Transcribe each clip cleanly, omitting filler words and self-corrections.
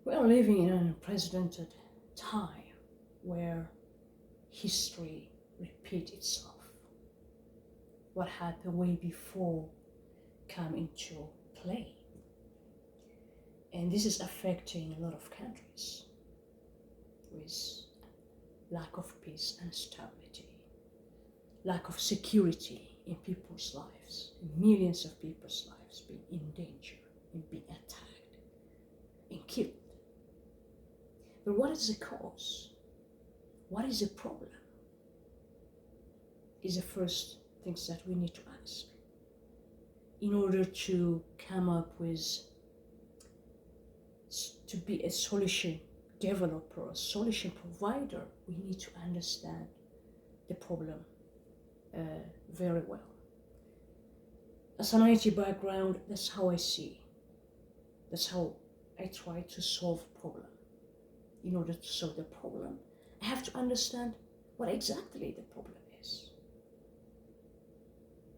We are living in an unprecedented time where history repeats itself. What happened way before come into play. And this is affecting a lot of countries with lack of peace and stability, lack of security in people's lives, millions of people's lives being in danger and being attacked and killed. But what is the cause? What is the problem? Is the first things that we need to ask. In order to come up with, to be a solution developer, a solution provider, we need to understand the problem very well. As an IT background, that's how I see. That's how I try to solve problem. In order to solve the problem, I have to understand what exactly the problem is.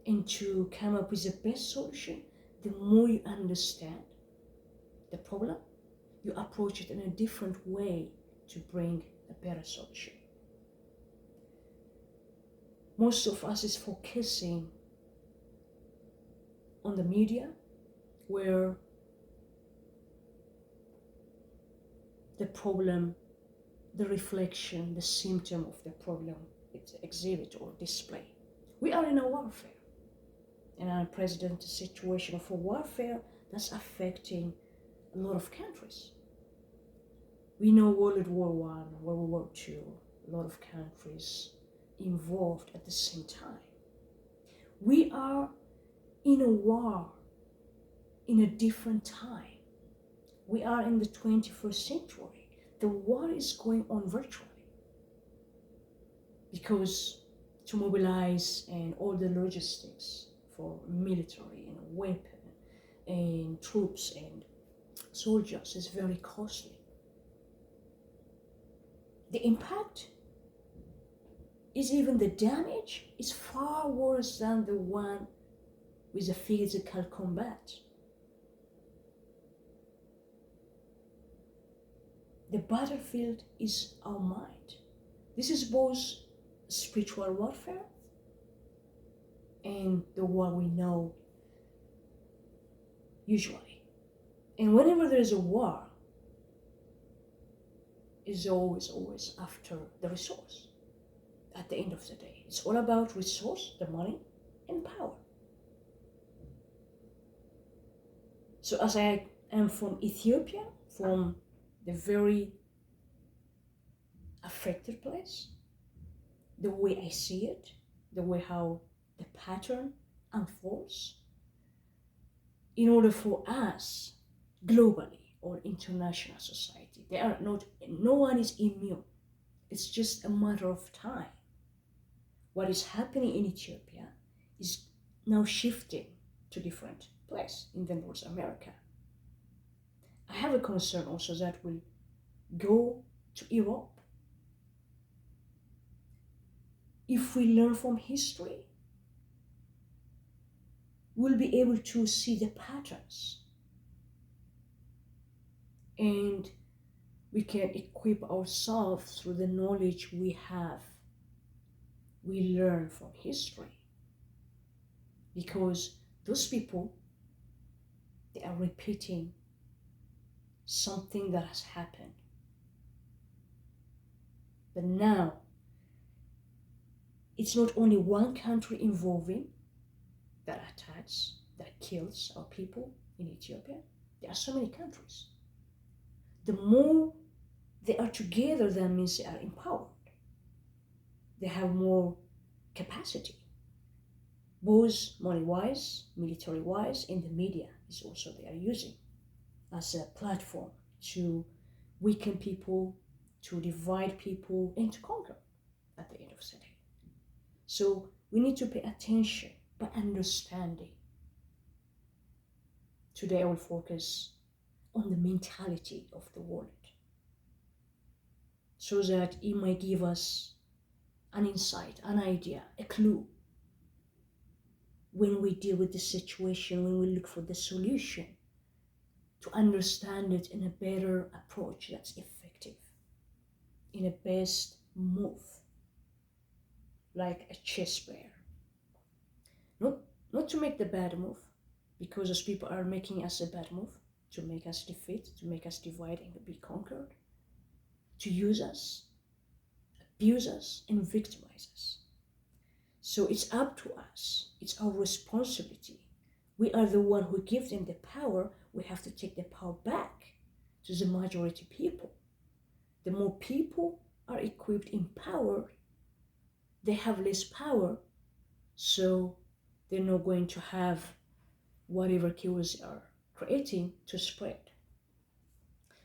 And to come up with the best solution, the more you understand the problem, you approach it in a different way to bring a better solution. Most of us is focusing on the media, where the problem, the reflection, the symptom of the problem, it's exhibit or display. We are in a warfare, in an unprecedented situation of a warfare that's affecting a lot of countries. We know World War I, World War II, a lot of countries involved at the same time. We are in a war in a different time. We are in the 21st century. The war is going on virtually, because to mobilize and all the logistics for military and weapon and troops and soldiers is very costly. The impact is, even the damage is far worse than the one with the physical combat. The battlefield is our mind. This is both spiritual warfare and the war we know usually. And whenever there is a war, is always after the resource. At the end of the day, it's all about resource, the money, and power. So as I am from Ethiopia, from the very affected place, the way I see it, the way how the pattern unfolds, in order for us globally or international society, no one is immune. It's just a matter of time. What is happening in Ethiopia is now shifting to different place in the North America. I have a concern also that will go to Europe. If we learn from history, we'll be able to see the patterns, and we can equip ourselves through the knowledge we have, we learn from history. Because those people, they are repeating something that has happened. But now, it's not only one country involving that attacks, that kills our people in Ethiopia. There are so many countries. The more they are together, that means they are empowered. They have more capacity, both money-wise, military-wise, and the media is also they are using as a platform to weaken people, to divide people, and to conquer at the end of the day. So we need to pay attention by understanding. Today I will focus on the mentality of the world, so that it might give us an insight, an idea, a clue when we deal with the situation, when we look for the solution to understand it in a better approach that's effective, in a best move, like a chess player. Not, not to make the bad move, because those people are making us a bad move, to make us defeat, to make us divide and be conquered, to use us, abuse us, and victimize us. So it's up to us. It's our responsibility. We are the one who give them the power. We have to take the power back to the majority people. The more people are equipped, empowered, they have less power, so they're not going to have whatever chaos they are creating to spread.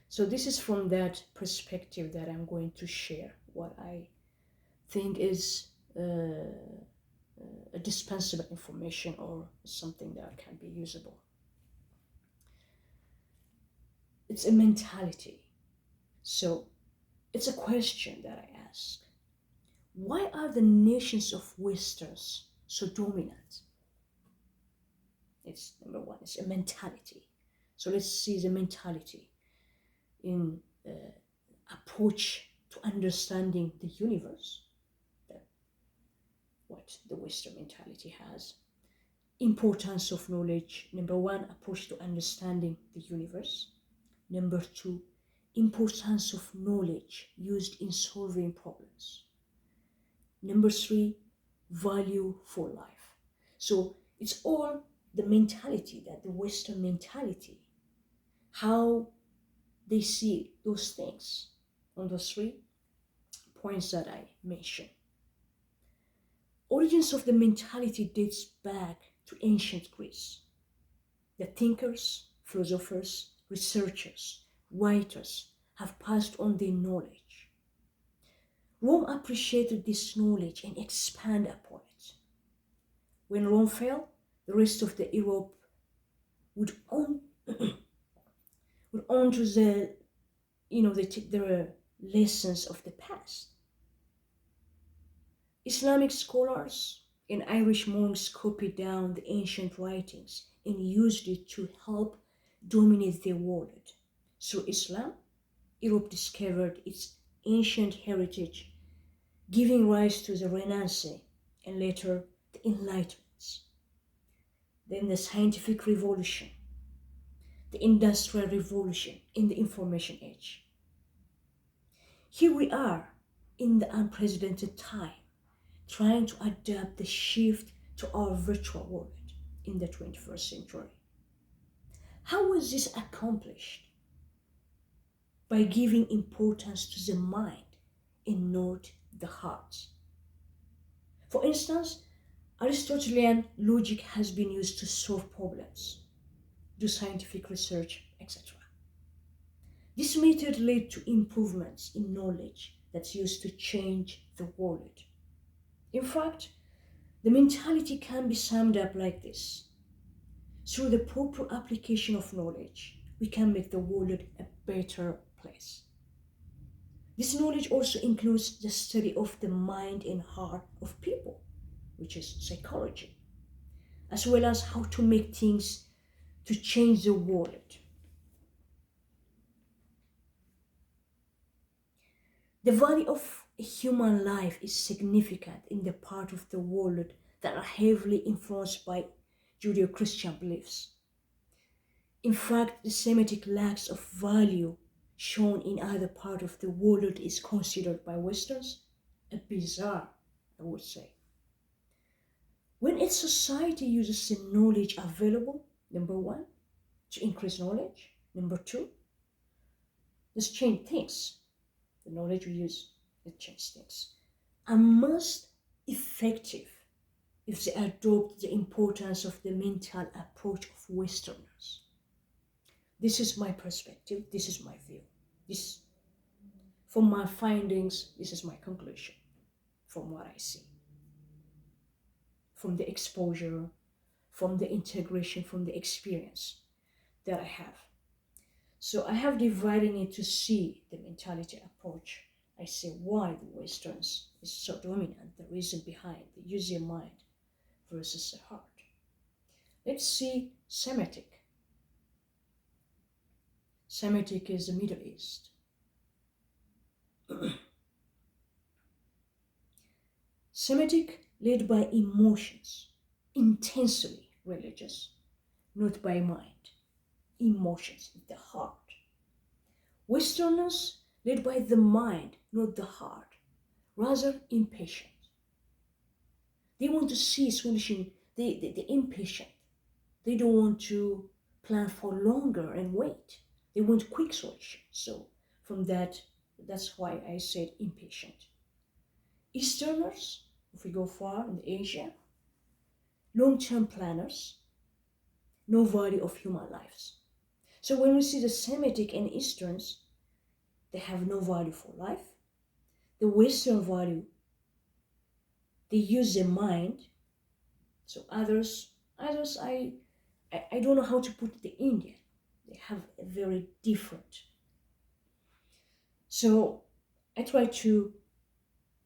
So this is from that perspective that I'm going to share what I think is a dispensable information or something that can be usable. It's a mentality. So it's a question that I ask. Why are the nations of Westerns so dominant? It's number one, it's a mentality. So let's see the mentality in approach to understanding the universe, what the Western mentality has. Importance of knowledge. Number one, approach to understanding the universe. Number two, importance of knowledge used in solving problems. Number three, value for life. So it's all the mentality, that the Western mentality, how they see those things on those 3 points that I mentioned. Origins of the mentality dates back to ancient Greece. The thinkers, philosophers, researchers, writers have passed on their knowledge. Rome appreciated this knowledge and expanded upon it. When Rome fell, the rest of the Europe would own to they take their lessons of the past. Islamic scholars and Irish monks copied down the ancient writings and used it to help dominate their world. Through Islam, Europe discovered its ancient heritage, giving rise to the Renaissance and later the Enlightenment. Then the scientific revolution, the industrial revolution, and the information age. Here we are in the unprecedented time, trying to adapt the shift to our virtual world in the 21st century. How was this accomplished? By giving importance to the mind and not the heart. For instance, Aristotelian logic has been used to solve problems, do scientific research, etc. This method led to improvements in knowledge that's used to change the world. In fact, the mentality can be summed up like this. Through the proper application of knowledge, we can make the world a better place. This knowledge also includes the study of the mind and heart of people, which is psychology, as well as how to make things to change the world. The value of a human life is significant in the part of the world that are heavily influenced by Judeo-Christian beliefs. In fact, the Semitic lack of value shown in other part of the world is considered by Westerns a bizarre, I would say. When a society uses the knowledge available, number one, to increase knowledge, number two, let's change things. The knowledge we use, it changes things. And most effective if they adopt the importance of the mental approach of Westerners. This is my perspective, this is my view. This, from my findings, this is my conclusion from what I see. From the exposure, from the integration, from the experience that I have. So I have divided it to see the mentality approach. I say why the Westerns is so dominant, the reason behind the use your mind versus the heart. Let's see Semitic. Semitic is the Middle East. Semitic led by emotions, intensely religious, not by mind, emotions, the heart. Westerners led by the mind, not the heart, rather impatient. They want to see solution, they're impatient. They don't want to plan for longer and wait. They want quick solutions. So from that's why I said impatient. Easterners, if we go far in Asia, long-term planners, no value of human lives. So when we see the Semitic and Easterns, they have no value for life. The Western value, they use their mind. So others I don't know how to put the Indian. They have a very different. So I try to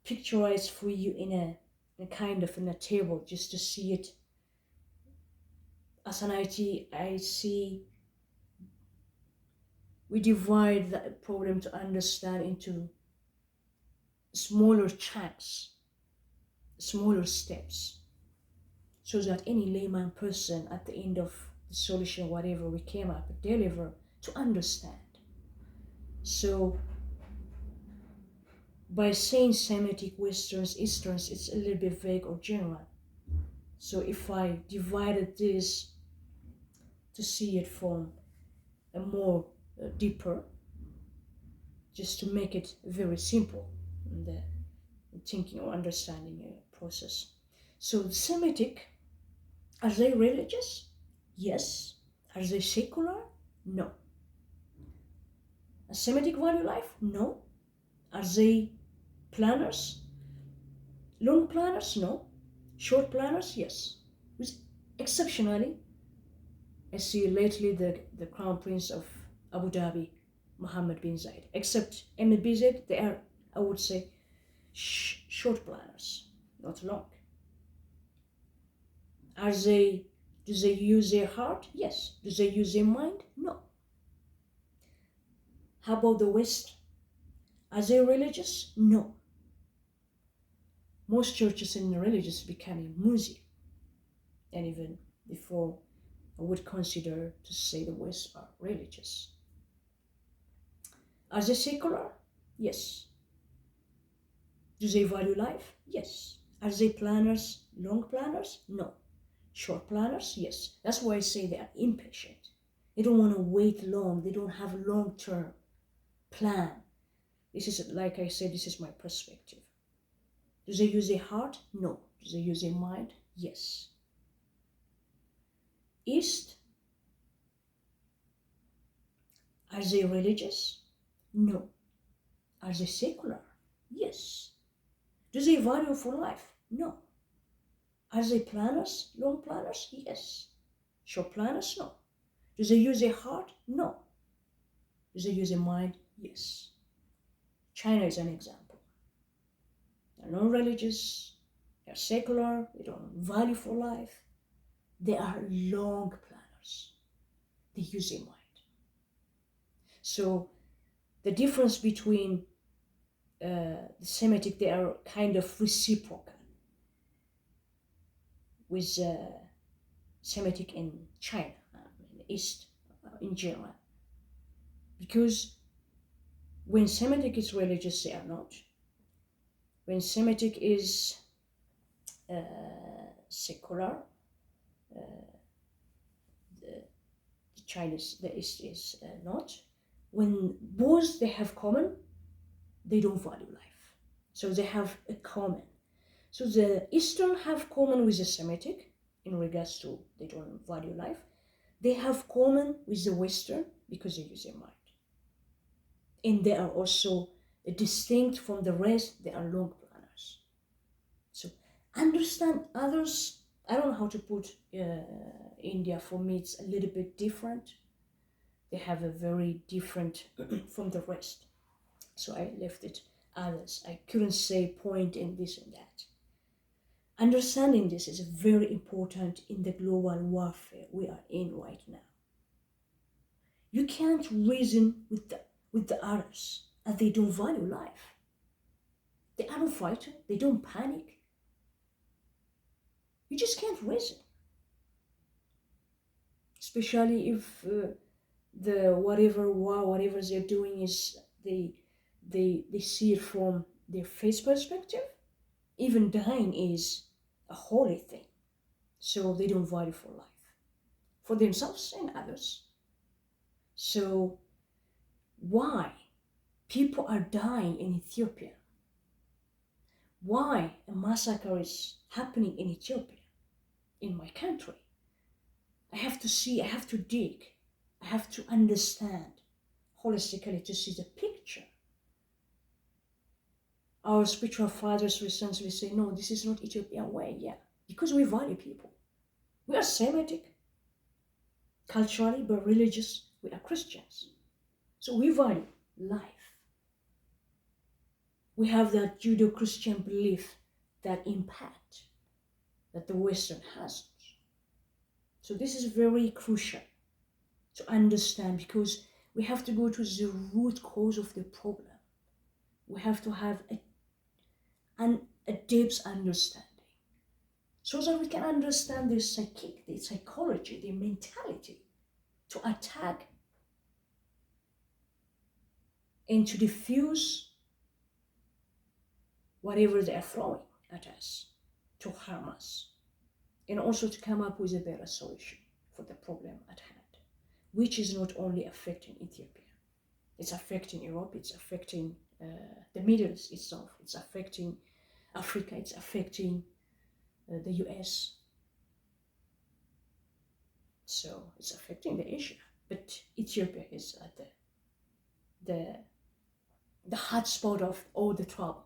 picturize for you in a kind of in a table just to see it. As an IT, I see we divide the problem to understand into smaller chunks, smaller steps, so that any layman person at the end of the solution, whatever we came up, deliver to understand. So by saying Semitic, Westerns, Easterns, it's a little bit vague or general. So if I divided this to see it from a more deeper, just to make it very simple in the thinking or understanding process. So the Semitic, are they religious? Yes. Are they secular? No. A Semitic value life? No. Are they planners? Long planners? No. Short planners? Yes. With exceptionally, I see lately the Crown Prince of Abu Dhabi, Mohammed bin Zayed. Except Emir bin Zayed, they are, I would say, short planners, not long. Do they use their heart? Yes. Do they use their mind? No. How about the West? Are they religious? No. Most churches and religious become a museum. And even before, I would consider to say the West are religious. Are they secular? Yes. Do they value life? Yes. Are they planners, long planners? No. Short planners? Yes. That's why I say they are impatient. They don't want to wait long. They don't have a long-term plan. This is, like I said, this is my perspective. Do they use their heart? No. Do they use their mind? Yes. East, are they religious? No. Are they secular? Yes. Do they value for life? No. Are they planners, long planners? Yes. Short planners? No. Do they use their heart? No. Do they use their mind? Yes. China is an example. They're non-religious, they're secular, they don't value for life. They are long planners. They use their mind. So the difference between the Semitic, they are kind of reciprocal with Semitic in China, in the East in general. Because when Semitic is religious, they are not. When Semitic is secular, the Chinese, the East is not. When both they have common, they don't value life. So they have a common. So the Eastern have common with the Semitic in regards to they don't value life. They have common with the Western because they use their mind. And they are also distinct from the rest, they are long planners. So understand others. I don't know how to put India. For me, it's a little bit different. They have a very different from the rest. So I left it others. I couldn't say point in this and that. Understanding this is very important in the global warfare we are in right now. You can't reason with the others as they don't value life. They are not frightened, they don't panic. You just can't reason. Especially if the whatever war, whatever they're doing is they see it from their face perspective. Even dying is a holy thing. So they don't value for life, for themselves and others. So why people are dying in Ethiopia? Why a massacre is happening in Ethiopia, in my country? I have to see, I have to dig, I have to understand holistically to see the picture. Our spiritual fathers recently say, no, this is not Ethiopian way. Yeah, because we value people. We are Semitic, culturally, but religious, we are Christians. So we value life. We have that Judeo-Christian belief, that impact that the Western hasn't. So this is very crucial to understand, because we have to go to the root cause of the problem. We have to have a deep understanding so that we can understand their psychic, their psychology, their mentality to attack and to diffuse whatever they are throwing at us to harm us, and also to come up with a better solution for the problem at hand, which is not only affecting Ethiopia, it's affecting Europe, it's affecting the Middle East itself, it's affecting Africa, it's affecting the US. So it's affecting the Asia, but Ethiopia is at the hotspot of all the trouble,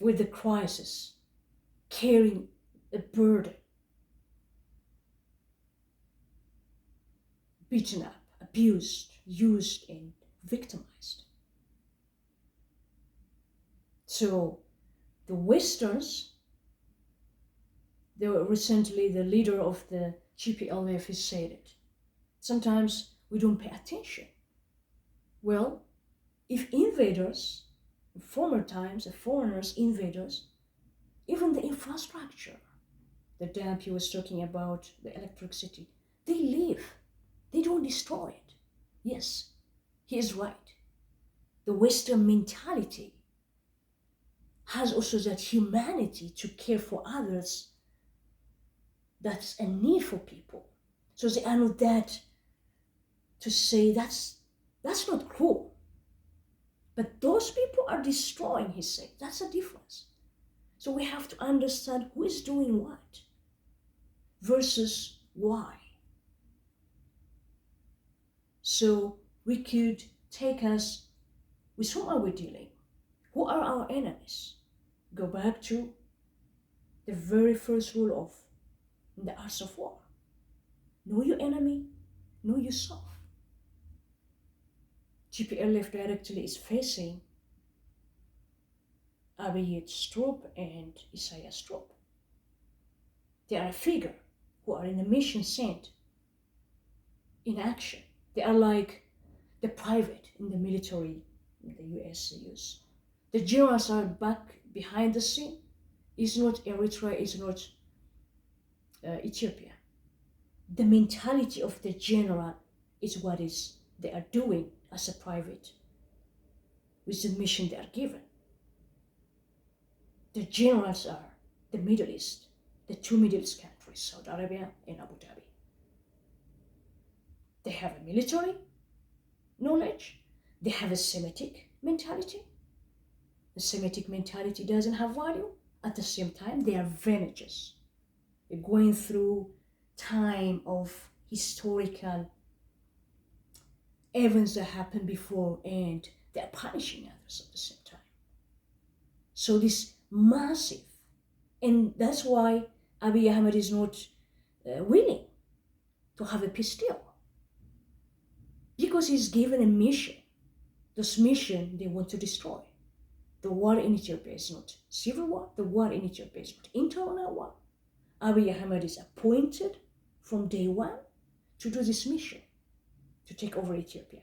with the crisis, carrying a burden, beaten up, abused, used, and victimized. So the Westerns, recently the leader of the GPLF has said it, sometimes we don't pay attention. Well, if invaders, in former times, the foreigners, invaders, even the infrastructure, the dam he was talking about, the electricity, they live, they don't destroy it. Yes, he is right. The Western mentality has also that humanity to care for others. That's a need for people. So they are not that to say that's not cruel. But those people are destroying, he said. That's a difference. So we have to understand who is doing what versus why. So we could take us with whom are we dealing? Who are our enemies? Go back to the very first rule of the arts of war. Know your enemy, know yourself. GPLF directly is facing Abiy troop and Isaiah's troop. They are a figure who are in a mission sent in action. They are like the private in the military in the US use. The generals are back behind the scene. It's not Eritrea, it's not Ethiopia. The mentality of the general is what is they are doing as a private with the mission they are given. The generals are the Middle East, the two Middle East countries, Saudi Arabia and Abu Dhabi. They have a military knowledge, they have a Semitic mentality. The Semitic mentality doesn't have value. At the same time, they are villages. They're going through time of historical events that happened before, and they're punishing others at the same time. So this massive, and that's why Abiy Ahmed is not willing to have a peace deal, because he's given a mission. This mission they want to destroy. The war in Ethiopia is not civil war. The war in Ethiopia is not internal war. Abiy Ahmed is appointed from day one to do this mission, to take over Ethiopia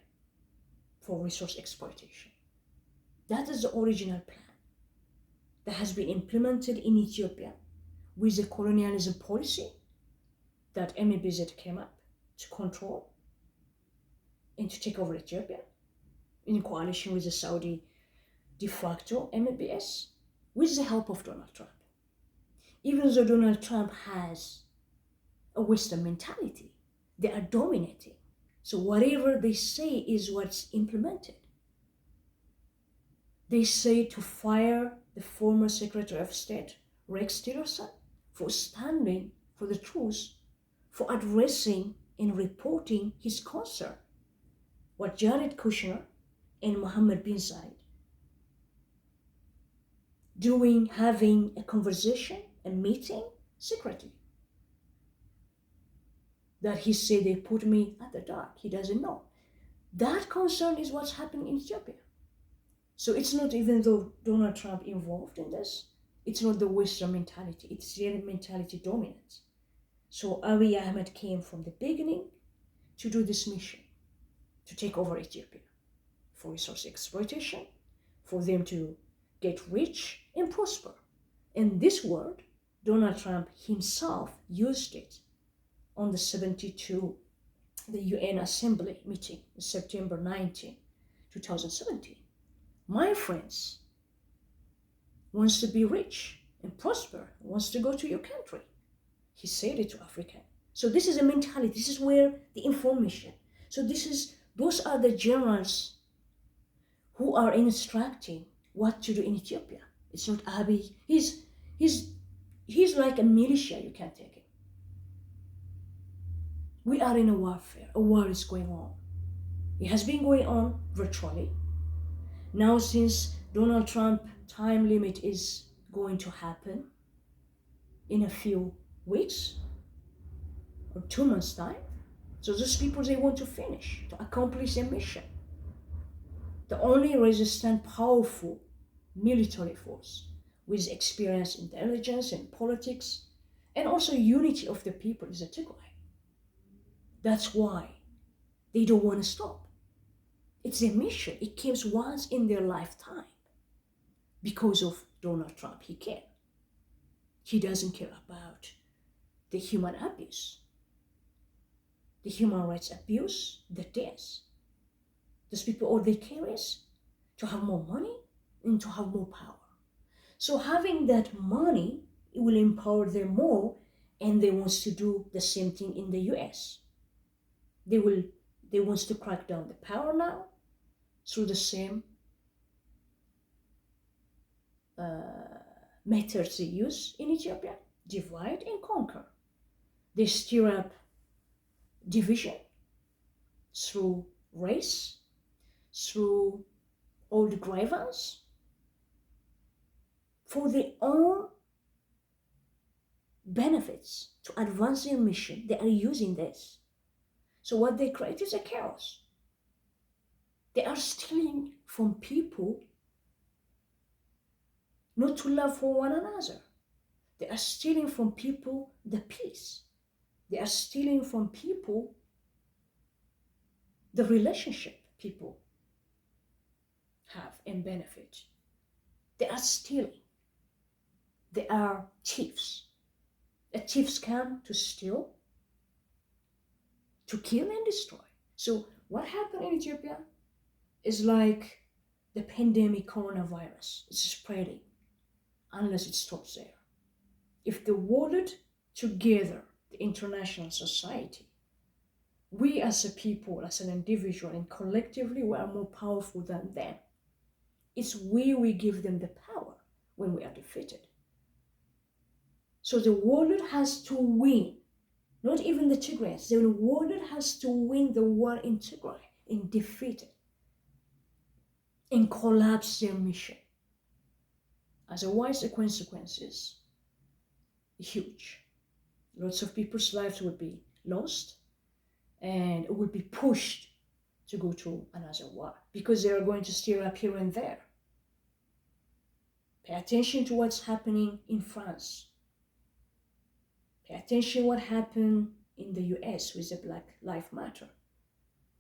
for resource exploitation. That is the original plan that has been implemented in Ethiopia with the colonialism policy that MBZ came up to control and to take over Ethiopia in coalition with the Saudi de facto MBS with the help of Donald Trump. Even though Donald Trump has a Western mentality, they are dominating. So whatever they say is what's implemented. They say to fire the former Secretary of State, Rex Tillerson, for standing for the truth, for addressing and reporting his concern. What Jared Kushner and Mohammed bin Zayed doing, having a conversation, a meeting, secretly. That he said they put me at the dark. He doesn't know. That concern is what's happening in Ethiopia. So it's not even though Donald Trump involved in this, it's not the Western mentality, it's their mentality dominance. So Abiy Ahmed came from the beginning to do this mission, to take over Ethiopia for resource exploitation, for them to get rich and prosper. And this word, Donald Trump himself used it on the 72, the UN Assembly meeting, September 19, 2017. My friends wants to be rich and prosper, wants to go to your country. He said it to Africa. So this is a mentality. This is where the information. So those are the generals who are instructing what to do in Ethiopia. It's not Abiy. He's like a militia. You can't take it. We are in a warfare. A war is going on. It has been going on virtually. Now, since Donald Trump time limit is going to happen in a few weeks or 2 months' time, so those people, they want to finish, to accomplish their mission. The only resistant, powerful military force with experience, intelligence, and politics, and also unity of the people is the Tigray. That's why they don't want to stop. It's their mission. It comes once in their lifetime. Because of Donald Trump, he can. He doesn't care about the human abuse, the human rights abuse, the deaths. Those people, all they care is to have more money and to have more power. So having that money, it will empower them more, and they want to do the same thing in the US. They want to crack down the power now through the same methods they use in Ethiopia, divide and conquer. They stir up division through race, through old grievance, for their own benefits to advance their mission. They are using this. So what they create is a chaos. They are stealing from people not to love for one another. They are stealing from people the peace. They are stealing from people the relationship people have and benefit. They are stealing. They are thieves. Thieves come to steal, to kill and destroy. So what happened in Ethiopia is like the pandemic coronavirus. It's spreading unless it stops there. If the world together, the international society, we as a people, as an individual and collectively, we are more powerful than them. It's we give them the power when we are defeated. So the world has to win. Not even the Tigrayans. The world has to win the war in Tigray and defeat it and collapse their mission. Otherwise, the consequences are huge. Lots of people's lives will be lost and will be pushed to go to another war because they are going to stir up here and there. Pay attention to what's happening in France. Pay attention what happened in the US with the Black Lives Matter.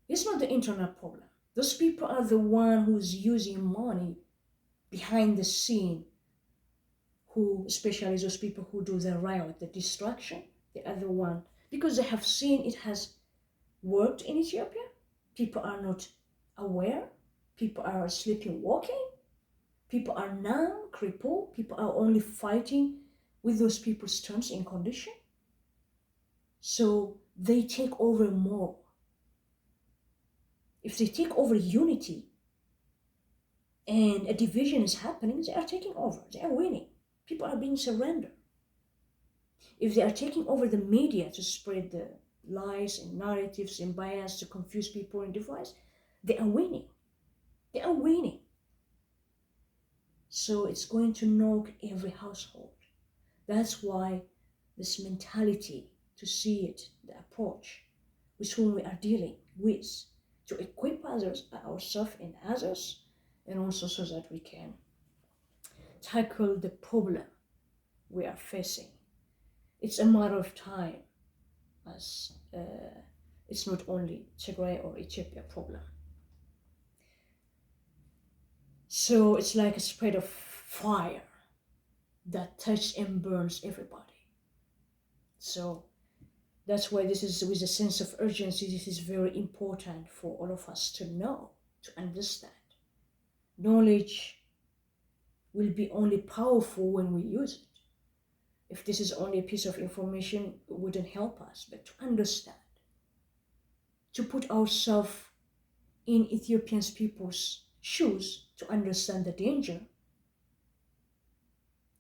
It's not the internet problem. Those people are the one who's using money behind the scene, who, especially those people who do the riot, the destruction, they are the one, because they have seen it has worked in Ethiopia. People are not aware. People are sleepwalking. People are numb, crippled. People are only fighting with those people's terms and conditions. So they take over more. If they take over unity and a division is happening, they are taking over. They are winning. People are being surrendered. If they are taking over the media to spread the lies and narratives and bias to confuse people and divide, they are winning. They are winning. So it's going to knock every household. That's why this mentality, to see it, the approach with whom we are dealing with, to equip others, ourselves and others, and also so that we can tackle the problem we are facing. It's a matter of time, as it's not only Tigray or Ethiopia problem. So it's like a spread of fire that touches and burns everybody. So that's why this is with a sense of urgency. This is very important for all of us to know, to understand. Knowledge will be only powerful when we use it. If this is only a piece of information, it wouldn't help us, but to understand, to put ourselves in Ethiopian people's shoes, to understand the danger.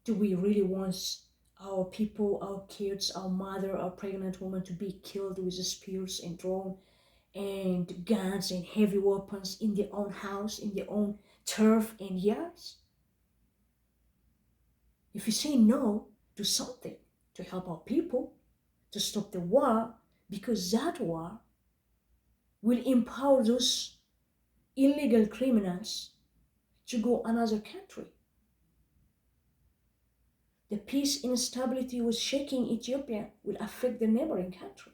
Do we really want our people, our kids, our mother, our pregnant woman to be killed with spears and drones and guns and heavy weapons in their own house, in their own turf and yards? If we say no to something to help our people, to stop the war, because that war will empower those illegal criminals to go another country. The peace instability was shaking Ethiopia will affect the neighboring country.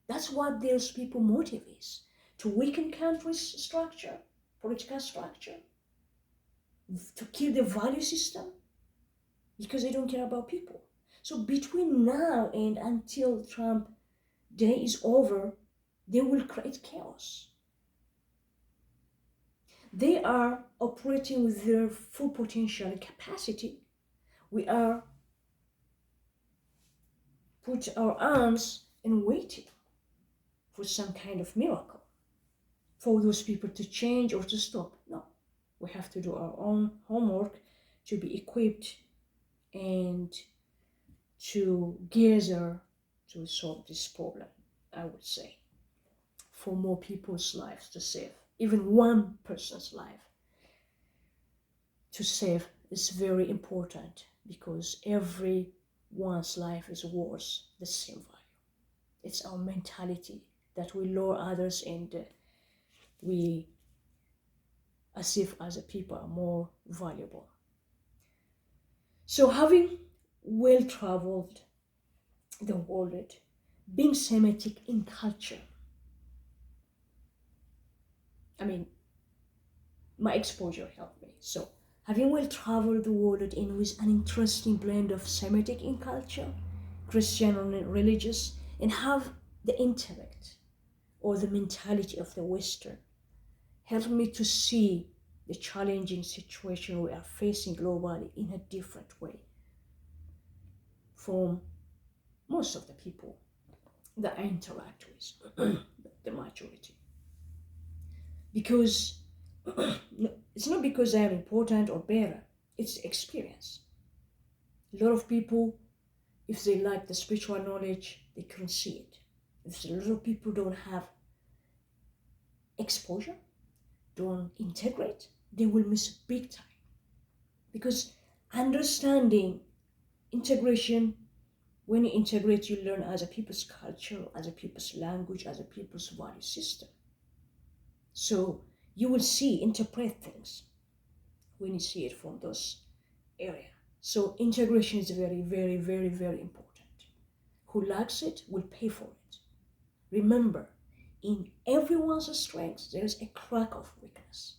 That's what those people motive is, to weaken country's structure, political structure, to kill the value system, because they don't care about people. So between now and until Trump day is over, they will create chaos. They are operating with their full potential and capacity. We are put our arms and waiting for some kind of miracle for those people to change or to stop. No, we have to do our own homework to be equipped and to gather to solve this problem, I would say, for more people's lives to save. Even one person's life to save is very important, because everyone's life is worth the same value. It's our mentality that we lower others and we, as if as a people, are more valuable. So having well-traveled the world, being Semitic in culture, my exposure helped me. So having well-traveled the world and with an interesting blend of Semitic in culture, Christian and religious, and have the intellect or the mentality of the Western, helped me to see the challenging situation we are facing globally in a different way from most of the people that I interact with, the majority. Because it's not because I am important or better, it's experience. A lot of people, if they lack the spiritual knowledge, they couldn't see it. If a lot of people don't have exposure, don't integrate, they will miss big time. Because understanding integration, when you integrate, you learn as a people's culture, as a people's language, as a people's value system. So you will see, interpret things when you see it from those areas. So integration is very, very, very, very important. who lacks it will pay for it. Remember, in everyone's strength, there is a crack of weakness.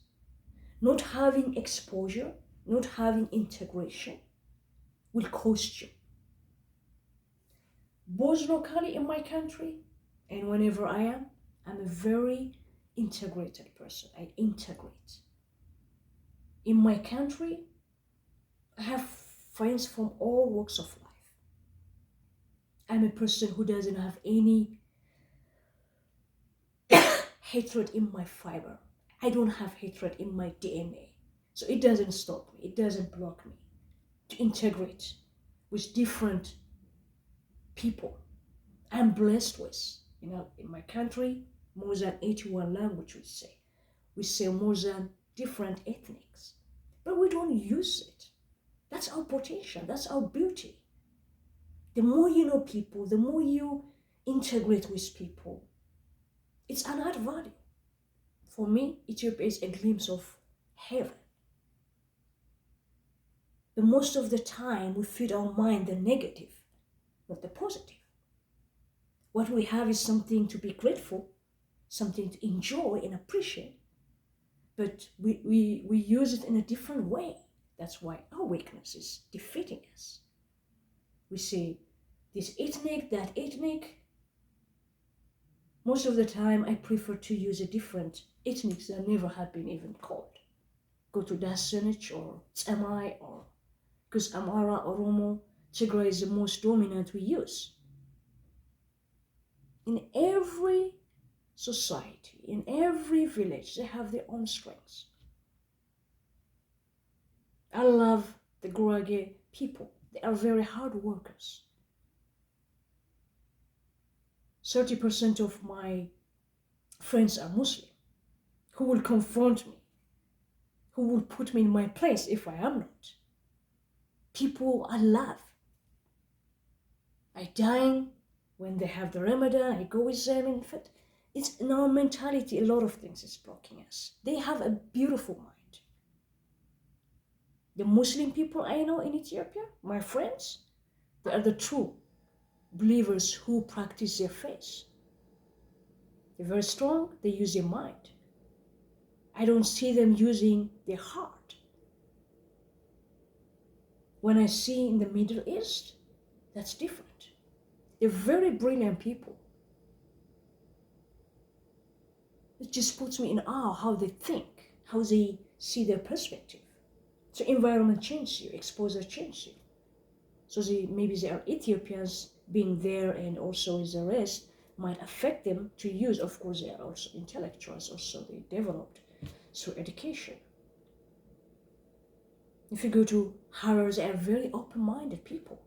Not having exposure, not having integration will cost you. Both locally in my country and whenever I'm a very integrated person. I integrate. In my country, I have friends from all walks of life. I'm a person who doesn't have any hatred in my fiber. I don't have hatred in my DNA. So it doesn't stop me, it doesn't block me to integrate with different people. I'm blessed with, in my country, more than 81 languages we say. We say more than different ethnics. But we don't use it. That's our potential, that's our beauty. The more you know people, the more you integrate with people, it's an added value. For me, Ethiopia is a glimpse of heaven. But most of the time, we feed our mind the negative, not the positive. What we have is something to be grateful, something to enjoy and appreciate, but we use it in a different way. That's why our weakness is defeating us. We say, this ethnic, that ethnic. Most of the time, I prefer to use a different ethnics that never had been even called. Go to Dasenich or Tsamai, or because Amara, Oromo, Tigray is the most dominant we use. In every society, in every village, they have their own strengths. I love the Gurage people. They are very hard workers. 30% of my friends are Muslim, who will confront me, who will put me in my place if I am not. People I love. I dine when they have the Ramadan, I go with them. In fact, it's in our mentality, a lot of things is blocking us. They have a beautiful mind. The Muslim people I know in Ethiopia, my friends, they are the true believers who practice their faith. They're very strong, they use their mind. I don't see them using their heart. When I see in the Middle East, that's different. They're very brilliant people. It just puts me in awe how they think, how they see their perspective. So environment changes you, exposure changes you. So maybe they are Ethiopians being there and also with the rest might affect them to use. Of course, they are also intellectuals, also they developed through education. If you go to Harar, they are very open-minded people.